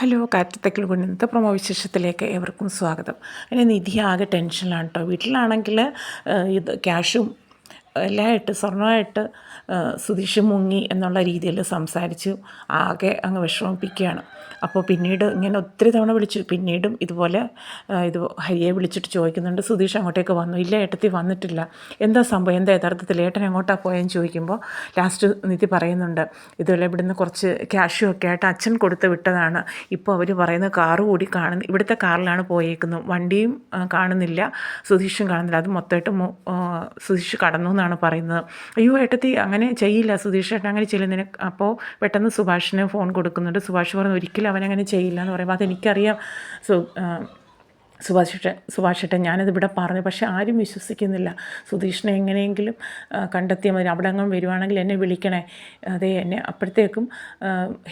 Hello, കാറ്റത്തെക്കിൽ കൊണ്ട് ഇന്നത്തെ promo വിശേഷത്തിലേക്ക് ഏവർക്കും സ്വാഗതം. അങ്ങനെ നിധി ആകെ ടെൻഷനിലാണ് കേട്ടോ. വീട്ടിലാണെങ്കിൽ ഇത് ക്യാഷും എല്ലാമായിട്ട് സ്വർണ്ണമായിട്ട് സുധീഷ് മുങ്ങി എന്നുള്ള രീതിയിൽ സംസാരിച്ചു ആകെ അങ്ങ് വിഷമിപ്പിക്കുകയാണ്. അപ്പോൾ പിന്നീട് ഇങ്ങനെ ഒത്തിരി തവണ വിളിച്ചു. പിന്നീടും ഇതുപോലെ ഹരിയെ വിളിച്ചിട്ട് ചോദിക്കുന്നുണ്ട്, സുധീഷ് അങ്ങോട്ടേക്ക് വന്നു? ഇല്ല ഏട്ടത്തി വന്നിട്ടില്ല. എന്താ സംഭവം, എന്താ യഥാർത്ഥത്തിൽ ഏട്ടൻ എങ്ങോട്ടാണ് പോയെന്ന് ചോദിക്കുമ്പോൾ ലാസ്റ്റ് നിധി പറയുന്നുണ്ട്, ഇതുപോലെ ഇവിടുന്ന് കുറച്ച് ക്യാഷും ഒക്കെ ആയിട്ട് അച്ഛൻ കൊടുത്ത് വിട്ടതാണ്. ഇപ്പോൾ അവർ പറയുന്ന കാറ് കൂടി ഇവിടുത്തെ കാറിലാണ് പോയേക്കുന്നത്, വണ്ടിയും കാണുന്നില്ല, സുധീഷും കാണുന്നില്ല. അത് മൊത്തമായിട്ട് സുധീഷ് കടന്നു എന്നാണ് പറയുന്നത്. അയ്യോ ഏട്ടത്തി അങ്ങനെ ചെയ്യില്ല, സുധീഷ് ഏട്ടൻ അങ്ങനെ ചെയ്യില്ല. അപ്പോൾ പെട്ടെന്ന് സുഭാഷിന് ഫോൺ കൊടുക്കുന്നുണ്ട്. സുഭാഷ് പറഞ്ഞു ഒരിക്കലും അവനങ്ങനെ ചെയ്യില്ല എന്ന് പറയുമ്പോൾ അതെനിക്കറിയാം സുഭാഷേട്ടൻ, ഞാനതിവിടെ പറഞ്ഞു, പക്ഷേ ആരും വിശ്വസിക്കുന്നില്ല. സുധീഷിനെ എങ്ങനെയെങ്കിലും കണ്ടെത്തിയാൽ മതി. അവിടെ അങ്ങ് വരുവാണെങ്കിൽ എന്നെ വിളിക്കണേ. അതെ, എന്നെ അപ്പോഴത്തേക്കും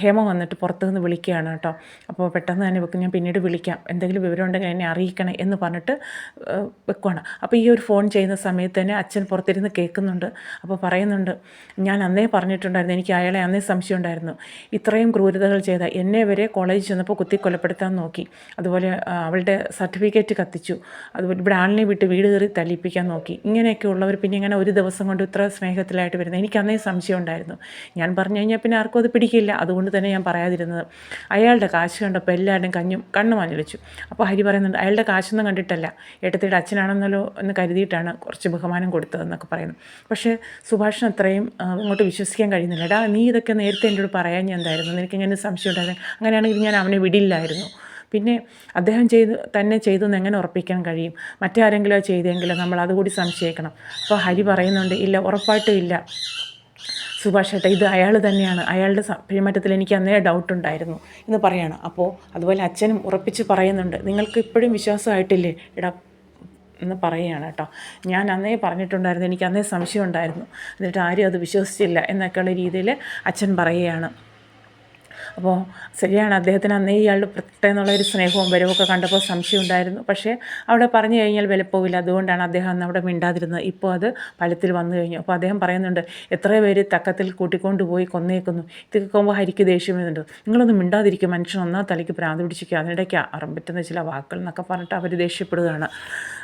ഹേമ വന്നിട്ട് പുറത്തു നിന്ന് വിളിക്കുകയാണ് കേട്ടോ. അപ്പോൾ പെട്ടെന്ന് തന്നെ വെക്കും, ഞാൻ പിന്നീട് വിളിക്കാം, എന്തെങ്കിലും വിവരം ഉണ്ടെങ്കിൽ എന്നെ അറിയിക്കണേ എന്ന് പറഞ്ഞിട്ട് വെക്കുവാണ്. അപ്പോൾ ഈ ഒരു ഫോൺ ചെയ്യുന്ന സമയത്ത് തന്നെ അച്ഛൻ പുറത്തിരുന്ന് കേൾക്കുന്നുണ്ട്. അപ്പോൾ പറയുന്നുണ്ട്, ഞാൻ അന്നേ പറഞ്ഞിട്ടുണ്ടായിരുന്നു, എനിക്ക് അയാളെ അന്നേ സംശയം ഉണ്ടായിരുന്നു. ഇത്രയും ക്രൂരതകൾ ചെയ്ത എന്നെ വരെ കോളേജിൽ ചെന്നപ്പോൾ കൊലപ്പെടുത്താൻ നോക്കി. അതുപോലെ അവളുടെ സർട്ടിഫിക്കറ്റ് കത്തിച്ചു. അതുപോലെ ഇവിടെ ആളിനെ വിട്ട് വീട് കയറി തല്ലിപ്പിക്കാൻ നോക്കി. ഇങ്ങനെയൊക്കെ ഉള്ളവർ പിന്നെ ഇങ്ങനെ ഒരു ദിവസം കൊണ്ട് ഇത്ര സ്നേഹത്തിലായിട്ട് വരുന്നത് എനിക്ക് അന്നേ സംശയം ഉണ്ടായിരുന്നു. ഞാൻ പറഞ്ഞു കഴിഞ്ഞാൽ പിന്നെ ആർക്കും അത് പിടിക്കില്ല. അതുകൊണ്ട് തന്നെ ഞാൻ പറയാതിരുന്നത്. അയാളുടെ കാശ് കണ്ടപ്പോൾ എല്ലാവരുടെയും കണ്ണ് മഞ്ഞളിച്ചു. അപ്പോൾ ഹരി പറയുന്നുണ്ട്, അയാളുടെ കാശൊന്നും കണ്ടിട്ടല്ല, ഏട്ടത്തിയുടെ അച്ഛനാണെന്നല്ലോ എന്ന് കരുതിയിട്ടാണ് കുറച്ച് ബഹുമാനം കൊടുത്തതെന്നൊക്കെ പറയുന്നു. പക്ഷേ സുഭാഷിന് അത്രയും അങ്ങോട്ട് വിശ്വസിക്കാൻ കഴിയുന്നില്ല. എടാ, നീ ഇതൊക്കെ നേരത്തെ എന്നോട് പറയാൻ ഞാൻ എന്തായിരുന്നു, നിനക്കിങ്ങനെ സംശയം ഉണ്ടായിരുന്നു, അങ്ങനെയാണെങ്കിൽ ഞാൻ അവനെ വിടില്ലായിരുന്നു. പിന്നെ അദ്ദേഹം തന്നെ ചെയ്തു എന്ന് എങ്ങനെ ഉറപ്പിക്കാൻ കഴിയും? മറ്റാരെങ്കിലും അത് ചെയ്തെങ്കിലും നമ്മൾ അതുകൂടി സംശയിക്കണം. അപ്പോൾ ഹരി പറയുന്നുണ്ട്, ഇല്ല, ഉറപ്പായിട്ടും ഇല്ല സുഭാഷ് ഏട്ടാ, ഇത് അയാൾ തന്നെയാണ്, അയാളുടെ പെരുമാറ്റത്തിൽ എനിക്ക് അന്നേ ഡൗട്ടുണ്ടായിരുന്നു എന്ന് പറയണം. അപ്പോൾ അതുപോലെ അച്ഛനും ഉറപ്പിച്ച് പറയുന്നുണ്ട്, നിങ്ങൾക്ക് ഇപ്പോഴും വിശ്വാസമായിട്ടില്ലേ എടാ എന്ന് പറയുകയാണ് കേട്ടോ. ഞാൻ അന്നേ പറഞ്ഞിട്ടുണ്ടായിരുന്നു, എനിക്ക് അന്നേ സംശയം ഉണ്ടായിരുന്നു, എന്നിട്ട് ആരും അത് വിശ്വസിച്ചില്ല എന്നൊക്കെയുള്ള രീതിയിൽ അച്ഛൻ പറയുകയാണ്. അപ്പോൾ ശരിയാണ്, അദ്ദേഹത്തിന് അന്നേ ഇയാളുടെ പ്രത്യേകമെന്നുള്ളൊരു സ്നേഹവും വരവൊക്കെ കണ്ടപ്പോൾ സംശയം ഉണ്ടായിരുന്നു. പക്ഷേ അവിടെ പറഞ്ഞു കഴിഞ്ഞാൽ വിലപ്പോവില്ല, അതുകൊണ്ടാണ് അദ്ദേഹം അന്ന് അവിടെ മിണ്ടാതിരുന്നത്. ഇപ്പോൾ അത് ഫലത്തിൽ വന്നു കഴിഞ്ഞു. അപ്പോൾ അദ്ദേഹം പറയുന്നുണ്ട്, എത്ര പേര് തക്കത്തിൽ കൂട്ടിക്കൊണ്ടുപോയി കൊന്നേക്കുന്നു. ഇത് കേൾക്കുമ്പോൾ ഹരിക്ക് ദേഷ്യം വരുന്നുണ്ട്. നിങ്ങളൊന്നും മിണ്ടാതിരിക്കും, മനുഷ്യൻ ഒന്നാം തലയ്ക്ക് ഭ്രാന്ത് പിടിച്ചിരിക്കുക, അതിനിടയ്ക്ക് അറമ്പറ്റുന്ന ചില വാക്കുകൾ എന്നൊക്കെ പറഞ്ഞിട്ട് അവർ ദേഷ്യപ്പെടുകയാണ്.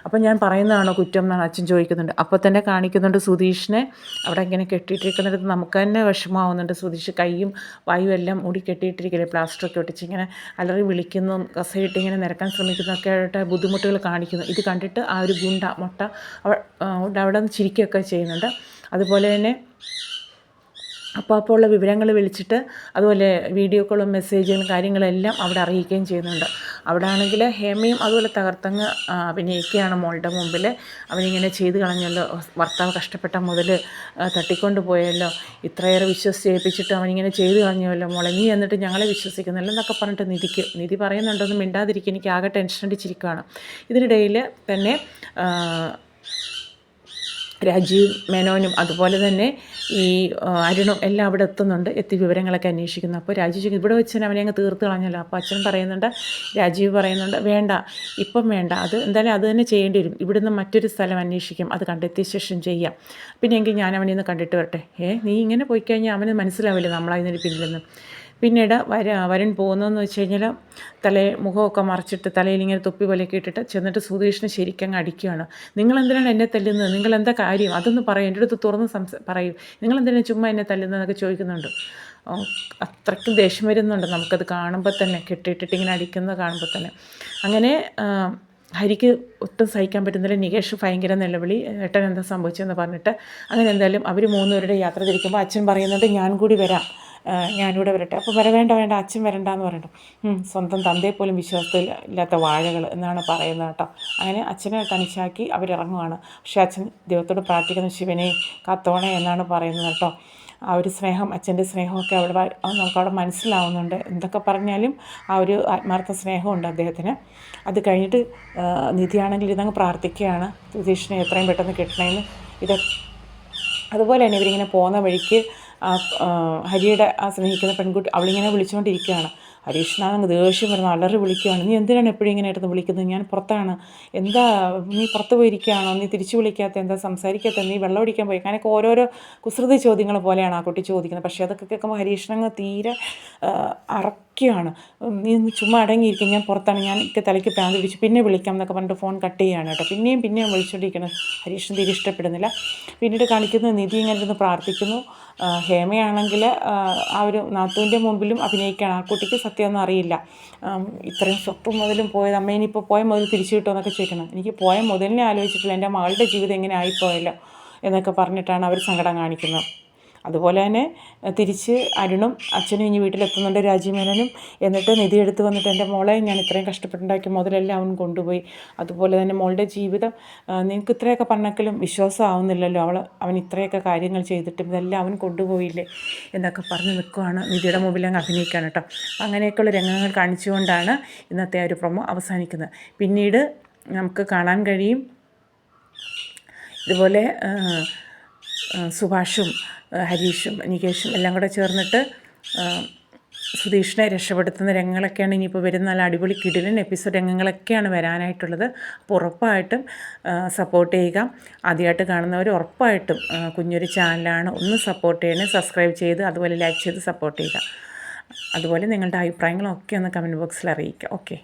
അപ്പോൾ ഞാൻ പറയുന്നതാണോ കുറ്റം എന്നാണ് അച്ഛൻ ചോദിക്കുന്നുണ്ട്. അപ്പോൾ തന്നെ കാണിക്കുന്നുണ്ട് സുധീഷിനെ അവിടെ ഇങ്ങനെ കെട്ടിയിട്ടിരിക്കുന്നിടത്ത് നമുക്ക് തന്നെ വിഷമമാവുന്നുണ്ട്. സുധീഷ് കൈയും വായും എല്ലാം മൂടി കെട്ടിയിട്ടിരിക്കില്ലേ, പ്ലാസ്റ്ററൊക്കെ ഒട്ടിച്ച് ഇങ്ങനെ അലറി വിളിക്കുന്നു, കസയിട്ട് ഇങ്ങനെ നിരക്കാൻ ശ്രമിക്കുന്നതൊക്കെ ആയിട്ട് ബുദ്ധിമുട്ടുകൾ കാണിക്കുന്നു. ഇത് കണ്ടിട്ട് ആ ഒരു മുട്ട അവിടെ നിന്ന് ചിരിക്കുകയൊക്കെ ചെയ്യുന്നുണ്ട്. അതുപോലെ തന്നെ അപ്പോൾ ഉള്ള വിവരങ്ങൾ വിളിച്ചിട്ട് അതുപോലെ വീഡിയോ കോളും മെസ്സേജുകളും കാര്യങ്ങളെല്ലാം അവിടെ അറിയിക്കുകയും ചെയ്യുന്നുണ്ട്. അവിടെ ആണെങ്കിൽ ഹേമയും അതുപോലെ തകർത്തങ്ങ് അഭിനയിക്കുകയാണ് മോളുടെ മുമ്പിൽ. അവനിങ്ങനെ ചെയ്ത് കളഞ്ഞല്ലോ, ഭർത്താവ് കഷ്ടപ്പെട്ട മുതൽ തട്ടിക്കൊണ്ട് പോയല്ലോ, ഇത്രയേറെ വിശ്വസിച്ചേൽപ്പിച്ചിട്ട് അവനിങ്ങനെ ചെയ്ത് കളഞ്ഞല്ലോ മോളെ, നീ എന്നിട്ട് ഞങ്ങളെ വിശ്വസിക്കുന്നില്ല എന്നൊക്കെ പറഞ്ഞിട്ട് നിധി പറയുന്നുണ്ടൊന്നും മിണ്ടാതിരിക്കും, എനിക്ക് ആകെ ടെൻഷൻ അടിച്ചിരിക്കുകയാണ്. ഇതിനിടയിൽ തന്നെ രാജീവ് മേനോനും അതുപോലെ തന്നെ ഈ അരുണും എല്ലാം അവിടെ എത്തി വിവരങ്ങളൊക്കെ അന്വേഷിക്കുന്നു. അപ്പോൾ രാജീവ് ഇവിടെ വെച്ച് അവനെ അങ്ങ് തീർത്ത് കളഞ്ഞല്ലോ. അപ്പോൾ അച്ഛൻ പറയുന്നുണ്ട്, രാജീവ് പറയുന്നുണ്ട്, വേണ്ട, ഇപ്പം വേണ്ട, അത് എന്തായാലും അത് തന്നെ ചെയ്യേണ്ടി വരും, ഇവിടുന്ന് മറ്റൊരു സ്ഥലം അന്വേഷിക്കും, അത് കണ്ടെത്തിയ ശേഷം ചെയ്യാം, പിന്നെ എങ്കിൽ ഞാൻ അവനെ ഒന്ന് കണ്ടിട്ട് വരട്ടെ. നീ ഇങ്ങനെ പോയി കഴിഞ്ഞാൽ അവന് മനസ്സിലാവില്ല നമ്മളതിനൊരു പിന്നിലെന്ന്. പിന്നീട് വരുൺ പോകുന്നതെന്ന് വെച്ച് കഴിഞ്ഞാൽ മുഖമൊക്കെ മറച്ചിട്ട് തലയിൽ ഇങ്ങനെ തൊപ്പി പോലെയൊക്കെ ഇട്ടിട്ട് ചെന്നിട്ട് സുധീഷിനെ ശരിക്കങ്ങ് അടിക്കുകയാണ്. നിങ്ങളെന്തിനാണ് എന്നെ തല്ലുന്നത്, നിങ്ങളെന്താ കാര്യം, അതൊന്ന് പറയും, എൻ്റെ അടുത്ത് തുറന്ന് പറയും, നിങ്ങളെന്തിനാണ് ചുമ്മാ എന്നെ തല്ലുന്നതെന്നൊക്കെ ചോദിക്കുന്നുണ്ട്. അത്രയ്ക്കും ദേഷ്യം വരുന്നുണ്ട് നമുക്കത് കാണുമ്പോൾ തന്നെ, കെട്ടിയിട്ടിട്ട് ഇങ്ങനെ അടിക്കുന്നത് കാണുമ്പോൾ തന്നെ. അങ്ങനെ ഹരിക്ക് ഒട്ടും സഹിക്കാൻ പറ്റുന്നില്ല. നികേഷ് ഭയങ്കര നിലവിളി, ഏട്ടൻ എന്താ സംഭവിച്ചതെന്ന് പറഞ്ഞിട്ട്. അങ്ങനെ എന്തായാലും അവർ മൂന്നുപേരുടെ യാത്ര തിരിക്കുമ്പോൾ അച്ഛൻ പറയുന്നുണ്ട്, ഞാൻ കൂടി വരാം, ഞാനിവിടെ വരട്ടെ. അപ്പോൾ വേണ്ട അച്ഛൻ വരണ്ടെന്ന് പറയണ്ടു. സ്വന്തം തന്തയെ പോലും വിശ്വാസത്തിലില്ലാത്ത വാഴകൾ എന്നാണ് പറയുന്നത് കേട്ടോ. അങ്ങനെ അച്ഛനെ തനിച്ചാക്കി അവരിറങ്ങുവാണ്. പക്ഷേ അച്ഛൻ ദൈവത്തോട് പ്രാർത്ഥിക്കുന്ന, ശിവനെ കാത്തോണേ എന്നാണ് പറയുന്നത് കേട്ടോ. ആ ഒരു സ്നേഹം, അച്ഛൻ്റെ സ്നേഹമൊക്കെ നമുക്കവിടെ മനസ്സിലാവുന്നുണ്ട്. എന്തൊക്കെ പറഞ്ഞാലും ആ ഒരു ആത്മാർത്ഥ സ്നേഹമുണ്ട് അദ്ദേഹത്തിന്. അത് കഴിഞ്ഞിട്ട് നിധിയാണെങ്കിൽ ഇതങ്ങ് പ്രാർത്ഥിക്കുകയാണ്, സുധീഷിനെ എത്രയും പെട്ടെന്ന് കിട്ടണമെന്ന്. അതുപോലെ തന്നെ ഇവരിങ്ങനെ പോകുന്ന വഴിക്ക് ഹരിയുടെ സ്നേഹിക്കുന്ന പെൺകുട്ടി അവളിങ്ങനെ വിളിച്ചുകൊണ്ടിരിക്കുകയാണ്. ഹരീഷിനാണെങ്കിൽ ദേഷ്യം വരുന്ന അലറി വിളിക്കുകയാണ്, നീ എന്തിനാണ് എപ്പോഴും ഇങ്ങനെ എടുത്ത് വിളിക്കുന്നത്, ഞാൻ പുറത്താണ്, എന്താ നീ പുറത്ത് പോയിരിക്കുകയാണോ, നീ തിരിച്ചു വിളിക്കാത്ത, എന്താ സംസാരിക്കാത്ത, നീ വെള്ളം അടിക്കാൻ പോയി, അങ്ങനെയൊക്കെ ഓരോരോ കുസൃതി ചോദ്യങ്ങൾ പോലെയാണ് ആ കുട്ടി ചോദിക്കുന്നത്. പക്ഷേ അതൊക്കെ കേൾക്കുമ്പോൾ ഹരീഷിനങ്ങ് തീരെ വിളിക്കുകയാണ്, നീ ഒന്ന് ചുമ്മാ അടങ്ങിയിരിക്കും, ഞാൻ പുറത്താണ്, ഞാൻ തലയ്ക്ക് പ്രാന്ത് പിടിച്ച് പിന്നെ വിളിക്കാം എന്നൊക്കെ പറഞ്ഞിട്ട് ഫോൺ കട്ട് ചെയ്യുകയാണ് കേട്ടോ. പിന്നെയും വിളിച്ചുകൊണ്ടിരിക്കുന്നത്. ഹരീഷിന് തീരെ ഇഷ്ടപ്പെടുന്നില്ല. പിന്നീട് കാണിക്കുന്നത് നിധി ഇങ്ങനെ ഇരുന്ന് പ്രാർത്ഥിക്കുന്നു. ഹേമയാണെങ്കിൽ ആ ഒരു നാത്തൂൻ്റെ മുമ്പിലും അഭിനയിക്കുകയാണ്. ആ കുട്ടിക്ക് സത്യമൊന്നും അറിയില്ല. ഇത്രയും സ്വത്തും മുതലും പോയത് അമ്മേനിപ്പോൾ പോയ മുതൽ തിരിച്ചു കിട്ടുമോ എന്നൊക്കെ ചോദിക്കണം. എനിക്ക് പോയ മുതലിനെ ആലോചിച്ചിട്ടില്ല, എൻ്റെ മകളുടെ ജീവിതം എങ്ങനെ ആയിപ്പോയല്ലോ എന്നൊക്കെ പറഞ്ഞിട്ടാണ് അവർ സങ്കടം കാണിക്കുന്നത്. അതുപോലെ തന്നെ തിരിച്ച് അരുണും അച്ഛനും ഇനി വീട്ടിലെത്തുന്നുണ്ട്, രാജീവ്മേനോനും. എന്നിട്ട് നിധി എടുത്ത് വന്നിട്ട് എൻ്റെ മോളെ ഞാൻ ഇത്രയും കഷ്ടപ്പെട്ടുണ്ടാക്കിയ മുതലെല്ലാം അവൻ കൊണ്ടുപോയി. അതുപോലെ തന്നെ മോളുടെ ജീവിതം നിനക്ക് ഇത്രയൊക്കെ പറഞ്ഞെങ്കിലും വിശ്വാസമാവുന്നില്ലല്ലോ, അവൻ ഇത്രയൊക്കെ കാര്യങ്ങൾ ചെയ്തിട്ടും ഇതെല്ലാം അവൻ കൊണ്ടുപോയില്ലേ എന്നൊക്കെ പറഞ്ഞ് നിൽക്കുകയാണ്. നിധിയുടെ മുമ്പിൽ അങ്ങ് അഭിനയിക്കുകയാണ് കേട്ടോ. അങ്ങനെയൊക്കെയുള്ള രംഗങ്ങൾ കാണിച്ചുകൊണ്ടാണ് ഇന്നത്തെ ഒരു പ്രൊമോ അവസാനിക്കുന്നത്. പിന്നീട് നമുക്ക് കാണാൻ കഴിയും ഇതുപോലെ സുഭാഷും ഹരീഷും നികേഷും എല്ലാം കൂടെ ചേർന്നിട്ട് സുധീഷിനെ രക്ഷപ്പെടുത്തുന്ന രംഗങ്ങളൊക്കെയാണ് ഇനിയിപ്പോൾ വരുന്ന നല്ല അടിപൊളി കിടിലൻ എപ്പിസോഡ് രംഗങ്ങളൊക്കെയാണ് വരാനായിട്ടുള്ളത്. അപ്പോൾ ഉറപ്പായിട്ടും സപ്പോർട്ട് ചെയ്യുക. ആദ്യമായിട്ട് കാണുന്നവർ ഉറപ്പായിട്ടും കുഞ്ഞൊരു ചാനലാണ്, ഒന്ന് സപ്പോർട്ട് ചെയ്യണേ. സബ്സ്ക്രൈബ് ചെയ്ത് അതുപോലെ ലൈക്ക് ചെയ്ത് സപ്പോർട്ട് ചെയ്യുക. അതുപോലെ നിങ്ങളുടെ അഭിപ്രായങ്ങളൊക്കെ ഒന്ന് കമൻറ്റ് ബോക്സിൽ അറിയിക്കുക. ഓക്കെ.